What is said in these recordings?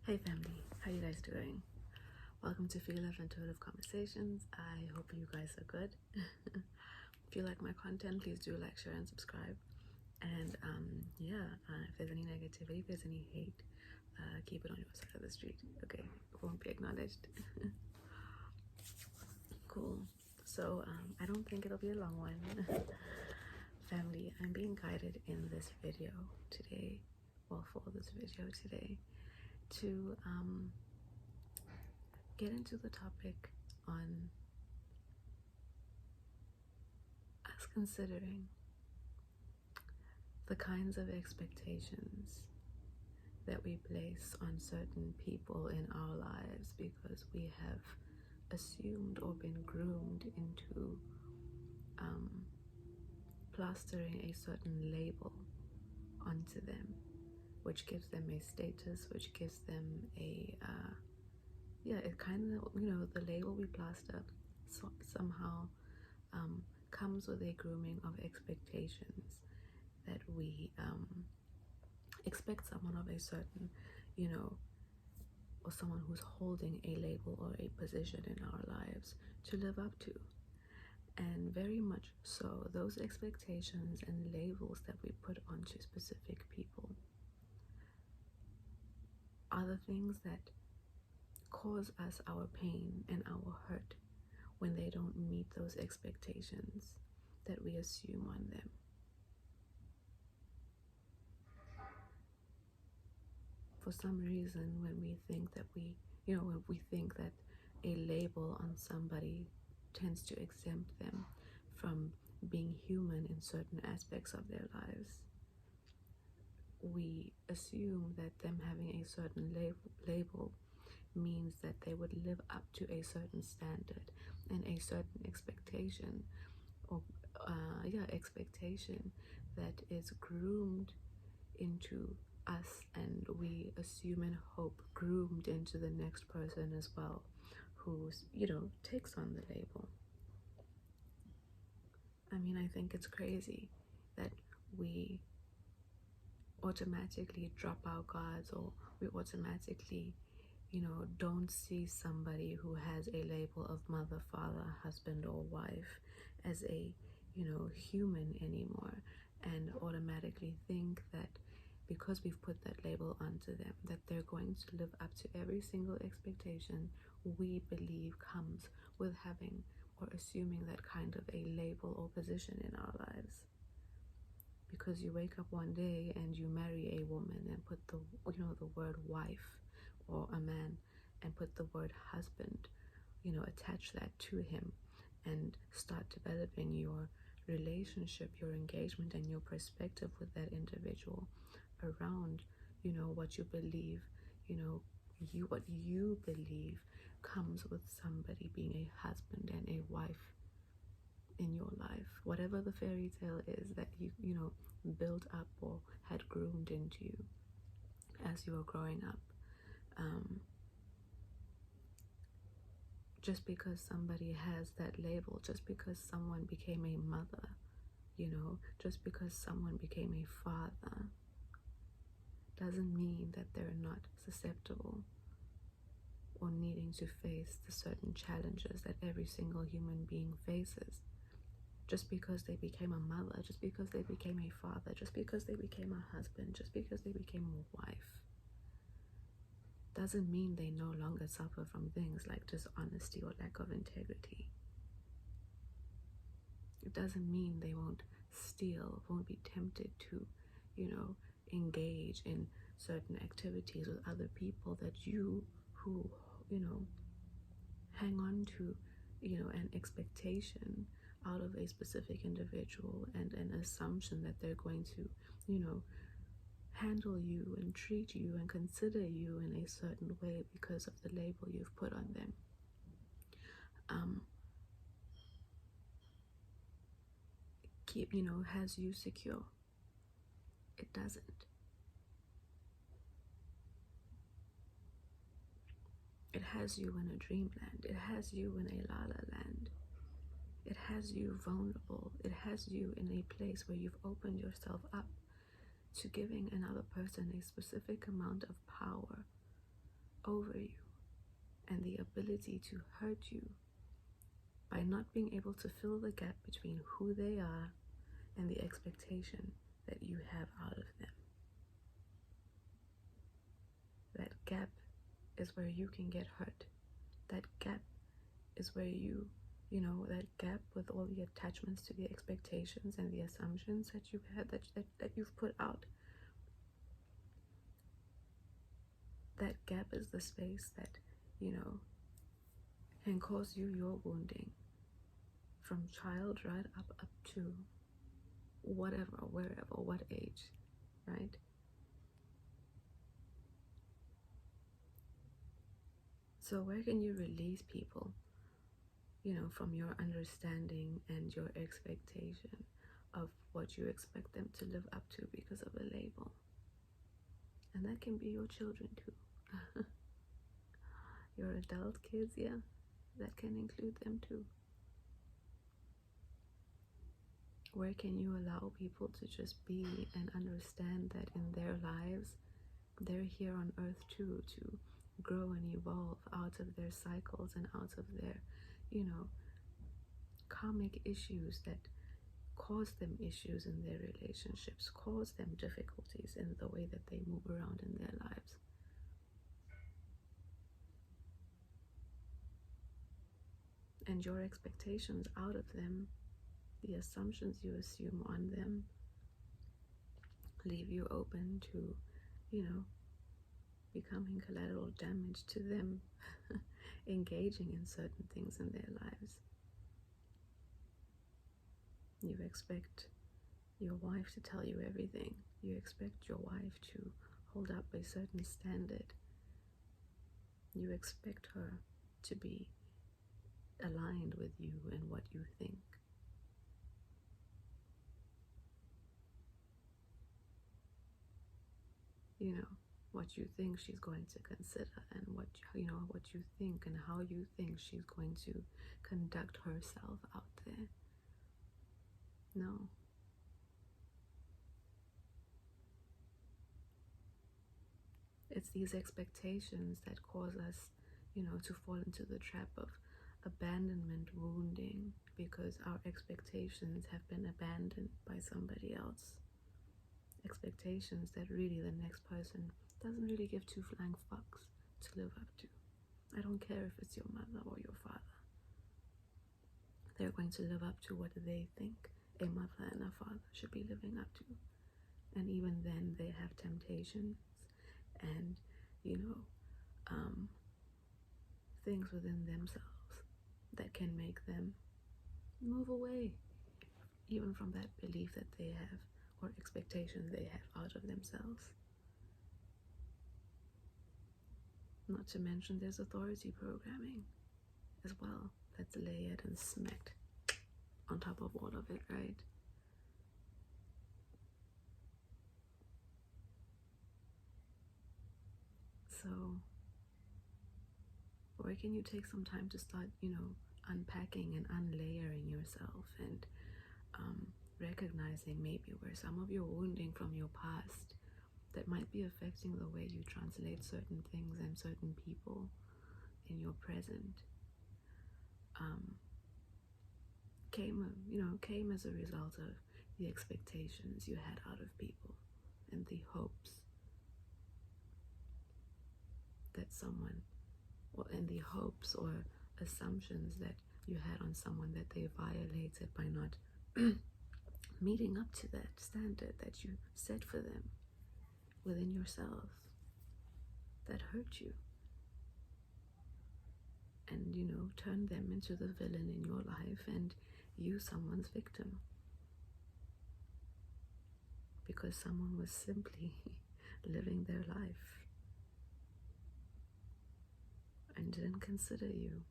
Hey family, how you guys doing? Welcome to Phie.Love Intuitive Conversations. I hope you guys are good. If you like my content, please do like, share, and subscribe. And if there's any negativity, if there's any hate, keep it on your side of the street. Okay, it won't be acknowledged. Cool. So I don't think it'll be a long one. Family, I'm being guided in this video today, for this video today, to get into the topic on us considering the kinds of expectations that we place on certain people in our lives because we have assumed or been groomed into plastering a certain label onto them, which gives them a status, which gives them a it kind of, the label we plaster somehow comes with a grooming of expectations that we expect someone of a certain, or someone who's holding a label or a position in our lives to live up to. And very much so, those expectations and labels that we put onto specific people are the things that cause us our pain and our hurt when they don't meet those expectations that we assume on them. For some reason, when we think that a label on somebody tends to exempt them from being human in certain aspects of their lives, we assume that them having a certain label means that they would live up to a certain standard and a certain expectation, or expectation that is groomed into us, and we assume and hope groomed into the next person as well, who's takes on the label. I mean, I think it's crazy that we automatically drop our guards, or we automatically don't see somebody who has a label of mother, father, husband, or wife as a human anymore, and automatically think that because we've put that label onto them, that they're going to live up to every single expectation we believe comes with having or assuming that kind of a label or position in our lives. Because you wake up one day and you marry a woman and put the word wife, or a man and put the word husband, attach that to him, and start developing your relationship, your engagement, and your perspective with that individual around what you believe, what you believe comes with somebody being a husband and a wife in your life. Whatever the fairy tale is that you built up or had groomed into you as you were growing up. Just because somebody has that label, just because someone became a mother, just because someone became a father, doesn't mean that they're not susceptible or needing to face the certain challenges that every single human being faces. Just because they became a mother, just because they became a father, just because they became a husband, just because they became a wife, doesn't mean they no longer suffer from things like dishonesty or lack of integrity. It doesn't mean they won't steal, won't be tempted to, engage in certain activities with other people that who hang on to, an expectation out of a specific individual and an assumption that they're going to, handle you and treat you and consider you in a certain way because of the label you've put on them. Has you secure. It doesn't. It has you in a dreamland. It has you in a la-la land. It has you vulnerable. It has you in a place where you've opened yourself up to giving another person a specific amount of power over you and the ability to hurt you by not being able to fill the gap between who they are and the expectation that you have out of them. That gap is where you can get hurt. That gap is where that gap with all the attachments to the expectations and the assumptions that you've had, that you've put out. That gap is the space that, can cause you your wounding from child right up to whatever, wherever, what age, right? So where can you release people, from your understanding and your expectation of what you expect them to live up to because of a label? And that can be your children too. Your adult kids, yeah, that can include them too. Where can you allow people to just be and understand that in their lives, they're here on earth too, to grow and evolve out of their cycles and out of their, karmic issues that cause them issues in their relationships, cause them difficulties in the way that they move around in their lives. And your expectations out of them, the assumptions you assume on them, leave you open to, becoming collateral damage to them engaging in certain things in their lives. You expect your wife to tell you everything. You expect your wife to hold up a certain standard. You expect her to be aligned with you and what you think. What you think she's going to consider, and what you think and how you think she's going to conduct herself out there. No. It's these expectations that cause us, to fall into the trap of abandonment wounding, because our expectations have been abandoned by somebody else. Expectations that really the next person doesn't really give two flying fucks to live up to. I don't care if it's your mother or your father. They're going to live up to what they think a mother and a father should be living up to. And even then, they have temptations and, things within themselves that can make them move away even from that belief that they have or expectation they have out of themselves. Not to mention there's authority programming as well that's layered and smacked on top of all of it, right? So where can you take some time to start, unpacking and unlayering yourself and recognizing maybe where some of your wounding from your past that might be affecting the way you translate certain things and certain people in your present came as a result of the expectations you had out of people and the hopes that someone, and the hopes or assumptions that you had on someone that they violated by not meeting up to that standard that you set for them within yourself, that hurt you, and turn them into the villain in your life and you someone's victim because someone was simply living their life and didn't consider you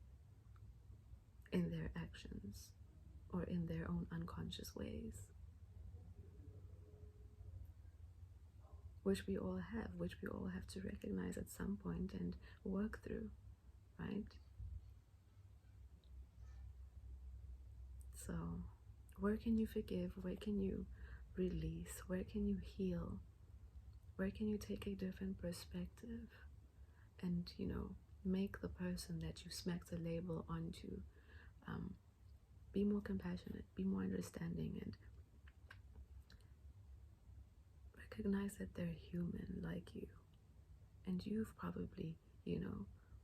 in their actions or in their own unconscious ways, which we all have to recognize at some point and work through, right? So where can you forgive? Where can you release? Where can you heal? Where can you take a different perspective and, make the person that you smacked a label onto be more compassionate, be more understanding, and recognize that they're human like you. And you've probably,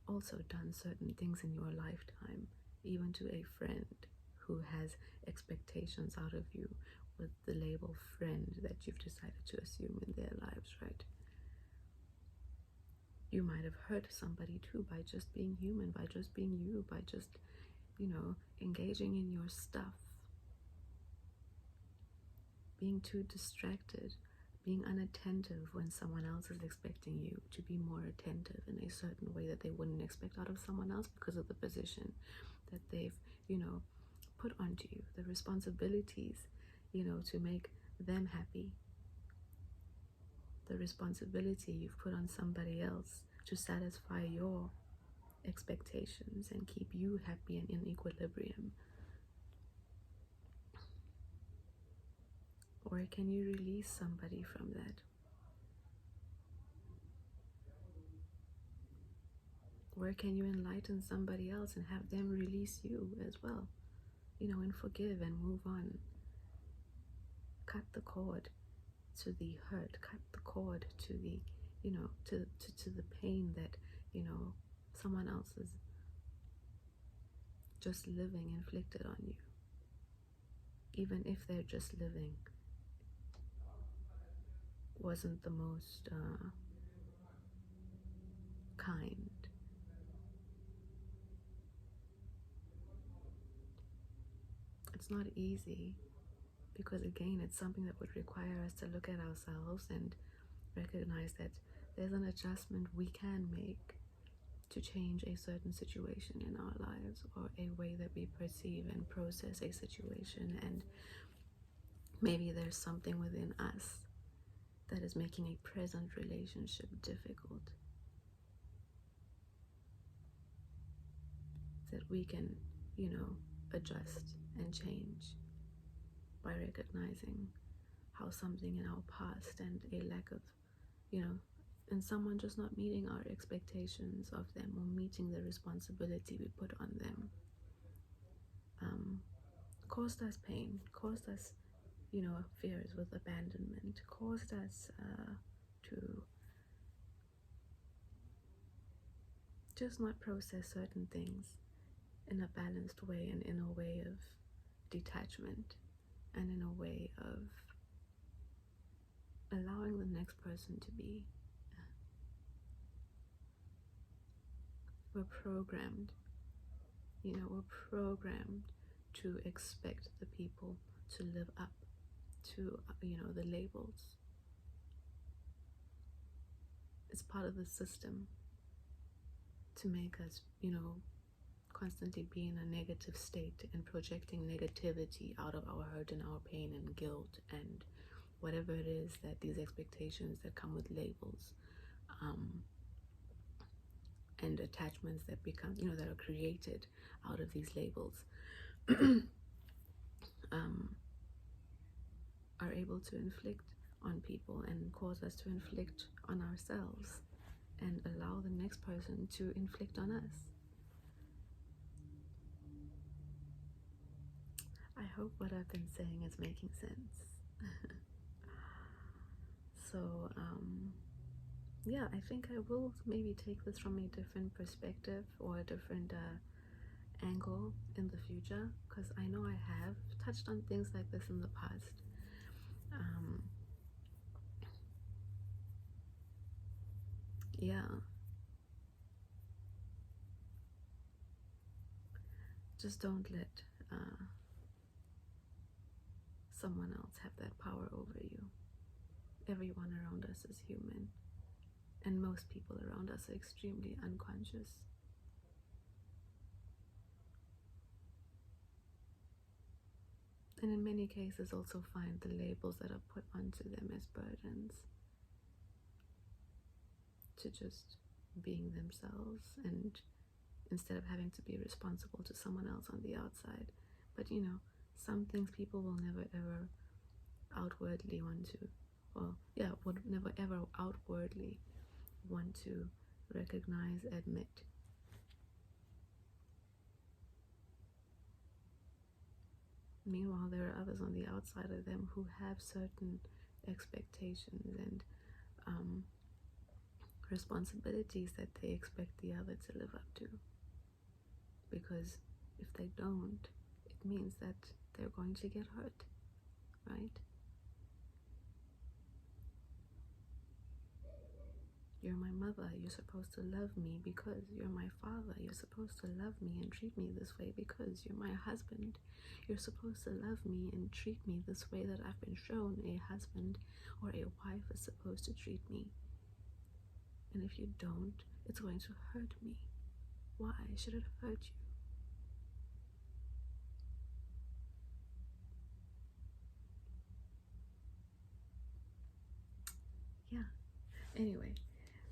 also done certain things in your lifetime, even to a friend who has expectations out of you with the label friend that you've decided to assume in their lives, right? You might have hurt somebody too by just being human, by just being you, by just, engaging in your stuff, being too distracted, being unattentive when someone else is expecting you to be more attentive in a certain way that they wouldn't expect out of someone else because of the position that they've, put onto you, the responsibilities, to make them happy, the responsibility you've put on somebody else to satisfy your expectations and keep you happy and in equilibrium. Or can you release somebody from that? Or can you enlighten somebody else and have them release you as well? And forgive and move on. Cut the cord to the hurt, cut the cord to the, to the pain that, someone else is just living inflicted on you. Even if they're just living wasn't the most kind. It's not easy because, again, it's something that would require us to look at ourselves and recognize that there's an adjustment we can make to change a certain situation in our lives, or a way that we perceive and process a situation. And maybe there's something within us that is making a present relationship difficult, that we can, adjust and change by recognizing how something in our past and a lack of, and someone just not meeting our expectations of them, or meeting the responsibility we put on them, caused us pain, caused us, fears with abandonment, caused us to just not process certain things in a balanced way, and in a way of detachment, and in a way of allowing the next person to be. We're programmed, we're programmed to expect the people to live up to, the labels. It's part of the system to make us, constantly be in a negative state and projecting negativity out of our hurt and our pain and guilt and whatever it is that these expectations that come with labels and attachments that become, that are created out of these labels are able to inflict on people and cause us to inflict on ourselves and allow the next person to inflict on us. I hope what I've been saying is making sense. So, yeah, I think I will maybe take this from a different perspective, or a different angle in the future, because I know I have touched on things like this in the past. Yeah, just don't let someone else have that power over you. Everyone around us is human, and most people around us are extremely unconscious. And in many cases also find the labels that are put onto them as burdens to just being themselves, and instead of having to be responsible to someone else on the outside. But some things people will never ever outwardly want to, would never ever outwardly want to recognize, admit. Meanwhile, there are others on the outside of them who have certain expectations and responsibilities that they expect the other to live up to. Because if they don't, it means that they're going to get hurt, right? You're my mother. You're supposed to love me because you're my father. You're supposed to love me and treat me this way because you're my husband. You're supposed to love me and treat me this way that I've been shown a husband or a wife is supposed to treat me. And if you don't, it's going to hurt me. Why should it hurt you? Yeah. Anyway,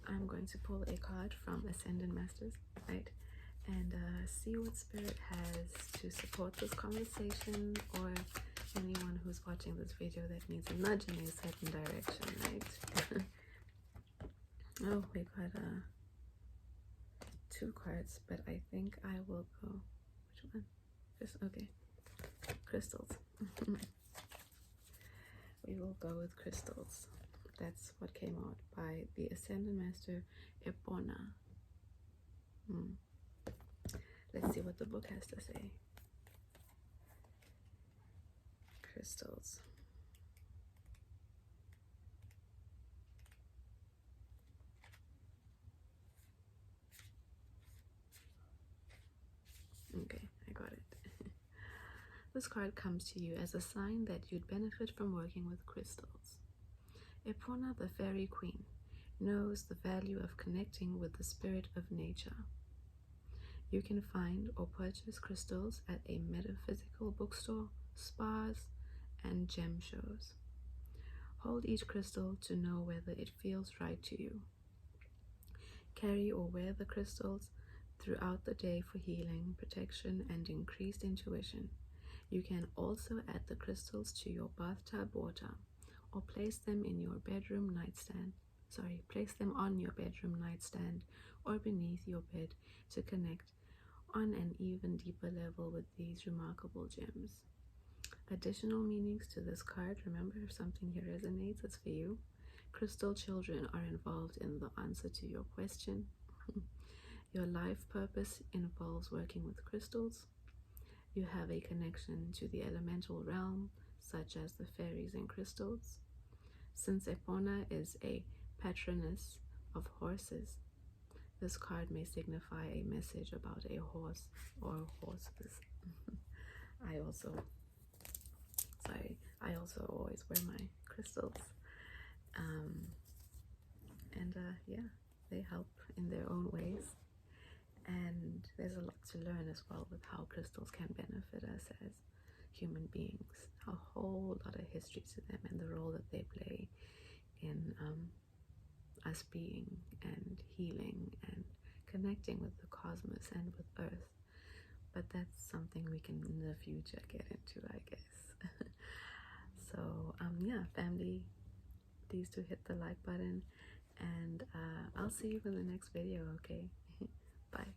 I'm going to pull a card from Ascendant Masters, right? And see what Spirit has to support this conversation, or anyone who's watching this video that needs a nudge in a certain direction, right? Oh, we got two cards, but I think I will go. Which one? Just okay. Crystals. We will go with crystals. That's what came out by the Ascendant Master Epona. Let's see what the book has to say. Crystals. Okay, I got it. This card comes to you as a sign that you'd benefit from working with crystals. Epona, the fairy queen, knows the value of connecting with the spirit of nature. You can find or purchase crystals at a metaphysical bookstore, spas, and gem shows. Hold each crystal to know whether it feels right to you. Carry or wear the crystals throughout the day for healing, protection, and increased intuition. You can also add the crystals to your bathtub water or place them in your bedroom nightstand. Place them on your bedroom nightstand or beneath your bed to connect on an even deeper level with these remarkable gems. Additional meanings to this card. Remember, if something here resonates, it's for you. Crystal children are involved in the answer to your question. Your life purpose involves working with crystals. You have a connection to the elemental realm, such as the fairies and crystals. Since Epona is a patroness of horses, this card may signify a message about a horse or horses. I also always wear my crystals. Yeah, they help in their own ways. And there's a lot to learn as well with how crystals can benefit us as human beings. A whole lot of history to them and the role that they play in us being and healing and connecting with the cosmos and with Earth. But that's something we can in the future get into, I guess. So yeah, family, please do hit the like button, and I'll see you in the next video. Okay. Bye.